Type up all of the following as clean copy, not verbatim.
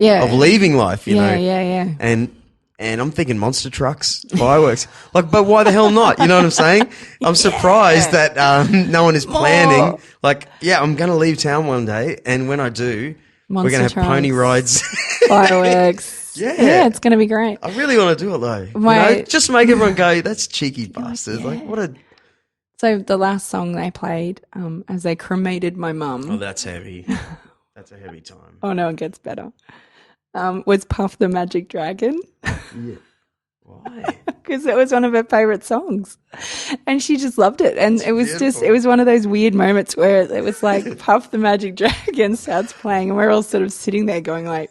of leaving life, you know. Yeah. And I'm thinking monster trucks, fireworks. Like, but why the hell not? You know what I'm saying? I'm surprised that no one is planning. Like, yeah, I'm going to leave town one day, and when I do, we're going to have pony rides. Fireworks. Yeah, it's going to be great. I really want to do it, though. Just make everyone go, that's cheeky bastards. Like, what a... So the last song they played as they cremated my mum. Oh, that's heavy. That's a heavy time. Oh, no, it gets better. Was Puff the Magic Dragon. Yeah. Why? Because it was one of her favourite songs. And she just loved it. And it was beautiful. it was one of those weird moments where it was like Puff the Magic Dragon starts playing and we're all sort of sitting there going like,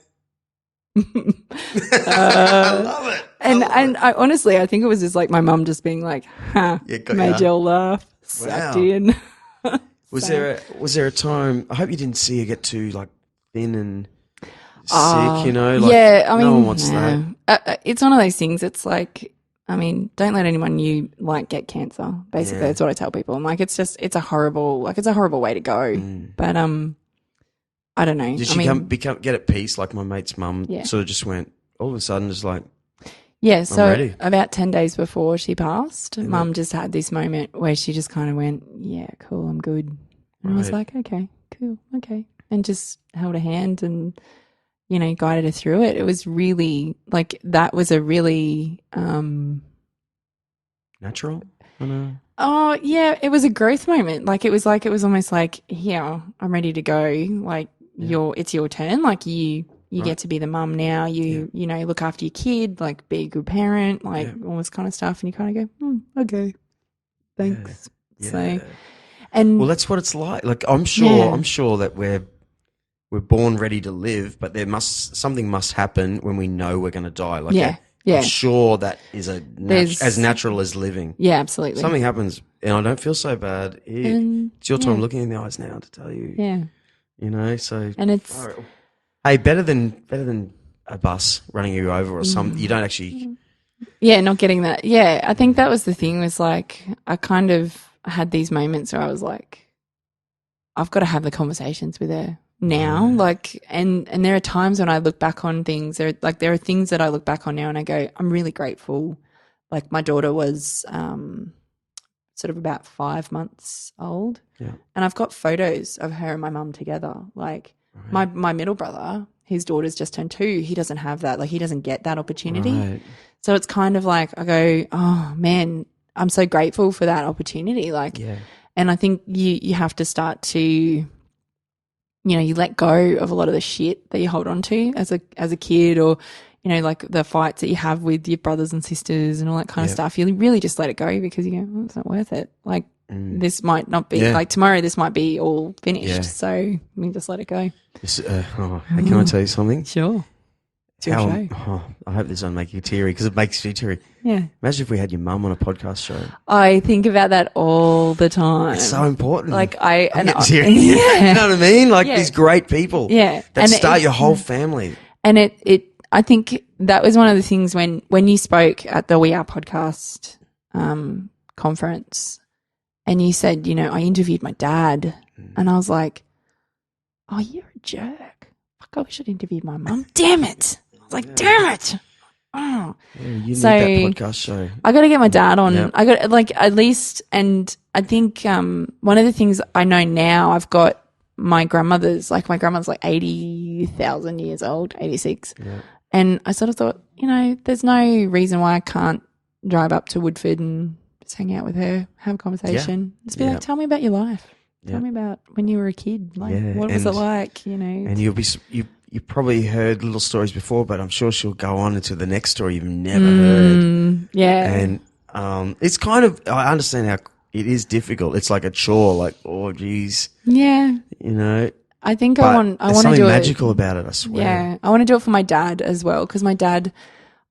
I love it. And I honestly, I think it was just like my mum just being like, made you all laugh, sucked in. Was there a time, I hope you didn't see her get too like thin and sick, you know? Like, yeah, I mean, no one wants that. It's one of those things. It's like, I mean, don't let anyone you like get cancer. Basically, that's what I tell people. I'm like, it's a horrible way to go. But I don't know. Did she get at peace? Like my mate's mum sort of just went all of a sudden, just like, yeah. So about 10 days before she passed, Mum just had this moment where she just kind of went, "Yeah, cool, I'm good," and I was like, "Okay, cool, okay," and just held her hand and, you know, guided her through it. It was really that was a really natural. I know. Oh yeah, it was a growth moment. It was almost like, here, I'm ready to go. Like it's your turn. Like you get to be the mum now. You know, look after your kid. Like be a good parent. Like all this kind of stuff. And you kind of go, okay, thanks. Yeah. So, and well, that's what it's like. Like I'm sure that we're born ready to live, but something must happen when we know we're going to die. Like I'm sure that is as natural as living. Yeah, absolutely. Something happens, and I don't feel so bad. It's your time looking in the eyes now to tell you. Yeah. You know, so and it's better than a bus running you over or something. You don't actually. Yeah, not getting that. Yeah, I think that was the thing. Was like I kind of had these moments where I was like, I've got to have the conversations with her now. Like, and there are times when I look back on things. There are things that I look back on now and I go, I'm really grateful. Like my daughter was sort of about 5 months old, and I've got photos of her and my mum together. Like my middle brother, his daughter's just turned 2. He doesn't have that. Like he doesn't get that opportunity. Right. So it's kind of like I go, oh man, I'm so grateful for that opportunity. Like, and I think you have to start to, you know, you let go of a lot of the shit that you hold on to as a kid, or, you know, like the fights that you have with your brothers and sisters and all that kind of stuff. You really just let it go because you go, it's not worth it. Like this might not be like tomorrow. This might be all finished. So we just let it go. Can I tell you something? Sure. It's your show. I hope this doesn't make you teary because it makes you teary. Yeah. Imagine if we had your mum on a podcast show. I think about that all the time. It's so important. Like you know what I mean? Like these great people. Yeah. That start your whole family. And I think that was one of the things when you spoke at the We Are podcast conference, and you said, you know, I interviewed my dad, and I was like, oh, you're a jerk. Fuck, I wish I'd interviewed my mum. Damn it. I was like, damn it. Oh. Yeah, you need that podcast show. I got to get my dad on. Yep. I got like at least, and I think one of the things I know now, I've got my grandmother's like 80,000 years old, 86. Yeah. And I sort of thought, you know, there's no reason why I can't drive up to Woodford and just hang out with her, have a conversation. Just be like, tell me about your life. Tell me about when you were a kid. Like, what was it like, you know? And you probably heard little stories before, but I'm sure she'll go on into the next story you've never heard. Yeah. And it's kind of, I understand how it is difficult. It's like a chore, like, oh, geez. Yeah. You know? I think I want to do it. There's something magical about it, I swear. Yeah. I want to do it for my dad as well, because I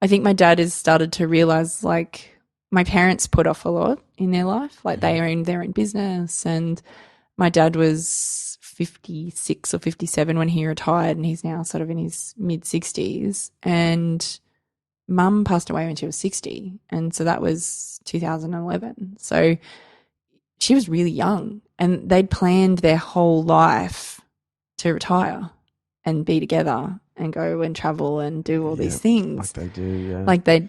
think my dad has started to realise, like, my parents put off a lot in their life. Like, they owned their own business, and my dad was 56 or 57 when he retired, and he's now sort of in his mid-60s. And Mum passed away when she was 60, and so that was 2011. So she was really young, and they'd planned their whole life to retire and be together. and go and travel and do all these things. Like they do, yeah. That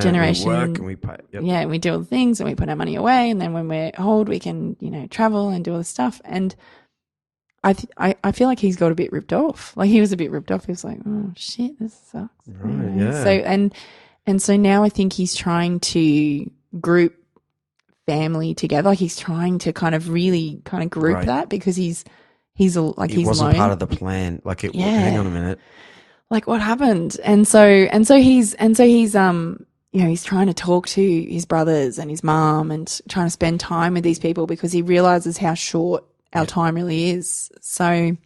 generation. We work and we pay. Yep. Yeah, and we do all the things and we put our money away, and then when we're old, we can, travel and do all this stuff. And I feel like he's got a bit ripped off. Like he was a bit ripped off. He was like, oh shit, this sucks. Right, yeah. So and so now I think he's trying to group family together. Like he's trying to kind of really kind of group that, because he's he's wasn't alone. Part of the plan. Like hang on a minute. Like what happened? And so he's he's trying to talk to his brothers and his mom and trying to spend time with these people, because he realizes how short our time really is. So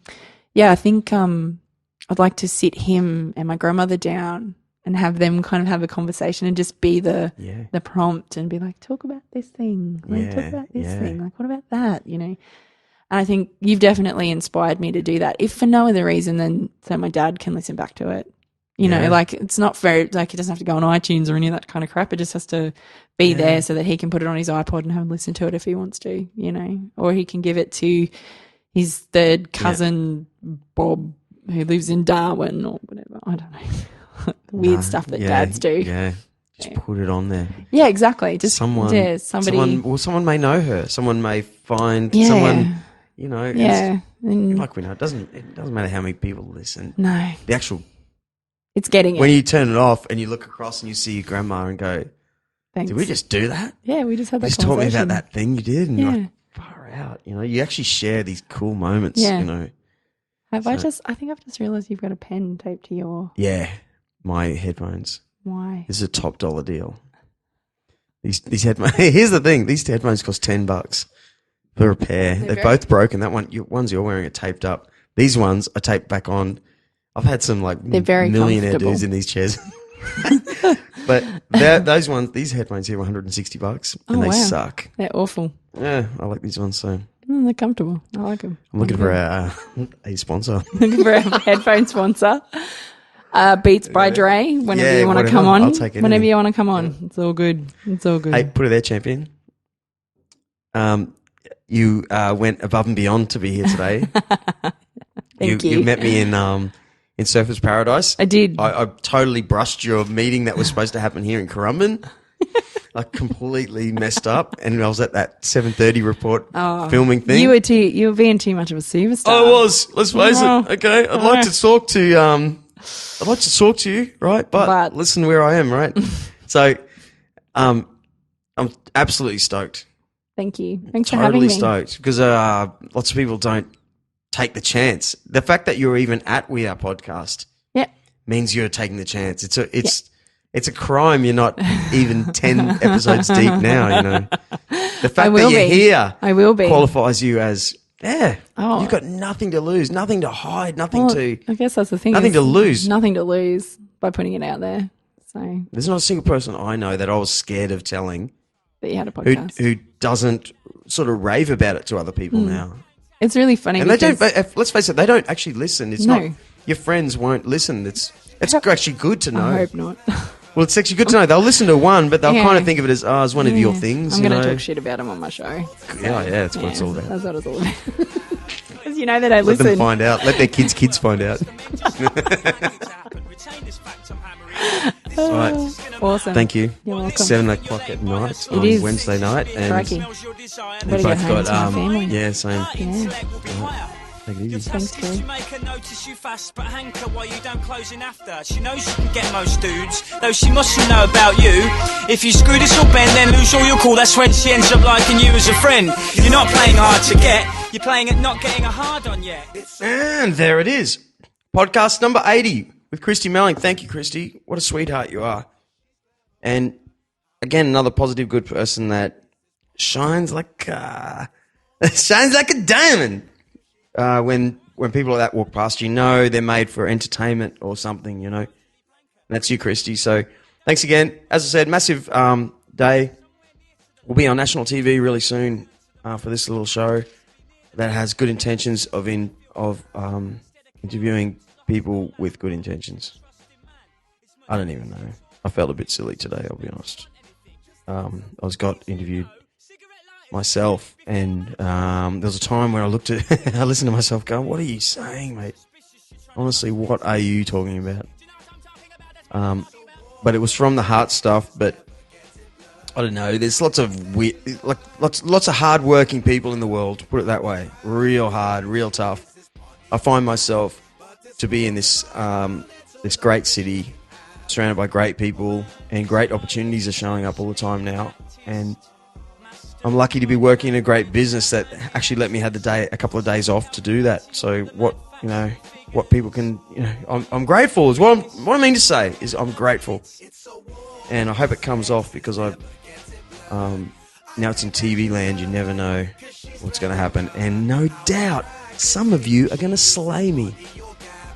yeah, I think I'd like to sit him and my grandmother down and have them kind of have a conversation and just be the prompt and be like, talk about this thing. Talk about this thing. Like, what about that? And I think you've definitely inspired me to do that, if for no other reason than so my dad can listen back to it. Like it's not very, like it doesn't have to go on iTunes or any of that kind of crap. It just has to be there so that he can put it on his iPod and have a listen to it if he wants to, or he can give it to his third cousin, Bob, who lives in Darwin or whatever. I don't know. Weird stuff that dads do. Yeah. Just put it on there. Yeah, exactly. Just somebody. Someone may know her. Someone may find someone, like we know, it doesn't matter how many people listen. No. The actual, it's getting when you turn it off and you look across and you see your grandma and go, thanks. Did we just do that? Yeah, we just had that conversation. Just taught me about that thing you did, and you're like, far out. You actually share these cool moments. Yeah. I think I've just realised you've got a pen taped to your. Yeah, my headphones. Why? This is a top dollar deal. These headphones. Here's the thing: these headphones cost $10 for a pair. They're both broken. That ones you're wearing are taped up. These ones are taped back on. I've had some they're very millionaire dudes in these chairs. But these headphones here were $160 and they suck. They're awful. Yeah, I like these ones, so they're comfortable. I like them. I'm looking for a sponsor. Looking for a headphone sponsor. Beats by Dre. Whenever you want to come on. I'll take it. Whenever you want to come on. It's all good. It's all good. Hey, put it there, champion. You went above and beyond to be here today. Thank you. You met me in Surfers Paradise. I did. I totally brushed your meeting that was supposed to happen here in Currumbin. I completely messed up, and I was at that 7:30 report filming thing. You were being too much of a superstar. I was. Let's face it. Okay, I'd like to talk to you, right? But listen where I am, right? So, I'm absolutely stoked. Thank you. Thanks for having me. Totally stoked, because lots of people don't take the chance. The fact that you're even at We Are Podcast means you're taking the chance. It's a crime you're not even 10 episodes deep now, The fact that you're here qualifies you as, you've got nothing to lose, nothing to hide, nothing to... I guess that's the thing. Nothing to lose. Nothing to lose by putting it out there. So there's not a single person I know that I was scared of telling that you had a podcast. Who doesn't sort of rave about it to other people now. It's really funny. And they don't, let's face it, they don't actually listen. It's not, your friends won't listen. It's actually good to know. I hope not. Well, it's actually good to know. They'll listen to one, but they'll kind of think of it as one of your things. I'm going to talk shit about them on my show. Yeah, that's what it's all about. That's what it's all about. Because they don't listen. Let them find out. Let their kids find out. All right. Awesome. Thank you. You're welcome. 7:00 at night on Wednesday night. And we both got family. Yeah, same. Yeah. Take it easy. Thanks, Drew. She make her notice you fast, but hanker while you don't close in after. She knows you can get most dudes, though she mustn't know about you. If you screw this or bend, then lose all your cool. That's when she ends up liking you as a friend. You're not playing hard to get, you're playing at not getting a hard on yet. And there it is. Podcast number 80 with Kristie Melling. Thank you, Kristie. What a sweetheart you are. And again, another positive, good person that shines like a diamond. When people like that walk past, they're made for entertainment or something, And that's you, Kristie. So thanks again. As I said, massive day. We'll be on national TV really soon for this little show that has good intentions of interviewing people with good intentions. I don't even know. I felt a bit silly today, I'll be honest. I got interviewed myself, and there was a time where I listened to myself going, what are you saying, mate? honestly, what are you talking about? But it was from the heart stuff. But I don't know. There's lots of lots of hard-working people in the world. Put it that way. Real hard, real tough. I find myself to be in this this great city, surrounded by great people, and great opportunities are showing up all the time now. And I'm lucky to be working in a great business that actually let me have a couple of days off to do that. So what people can, I'm grateful is what I mean to say is I'm grateful. And I hope it comes off because now it's in TV land. You never know what's going to happen. And no doubt some of you are going to slay me.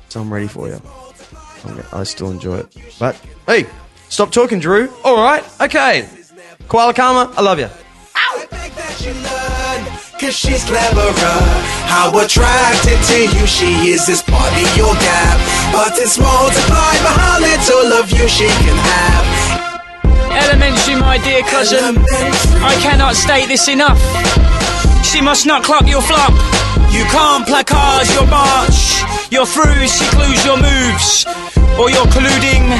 So I'm ready for you. I still enjoy it. But hey, stop talking, Drew. All right. Okay. Koala Karma, I love you. Cause she's cleverer. How attracted to you she is this part of your gap. But it's multiplied by how little of you she can have. Elementary, my dear cousin. I cannot state this enough. She must not clock your flop. You can't placard your march. You're through, she clues your moves. Or you're colluding,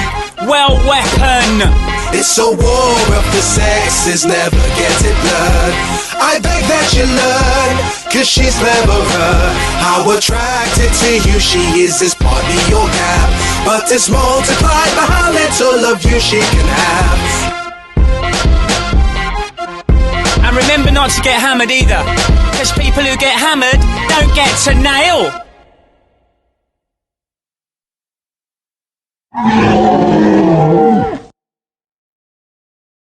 well, weapon. It's a war of the sexes, never get it blurred. I beg that you learn, cause she's cleverer. How attracted to you she is this part of your gap. But it's multiplied by how little of you she can have. And remember not to get hammered either, cause people who get hammered don't get to nail.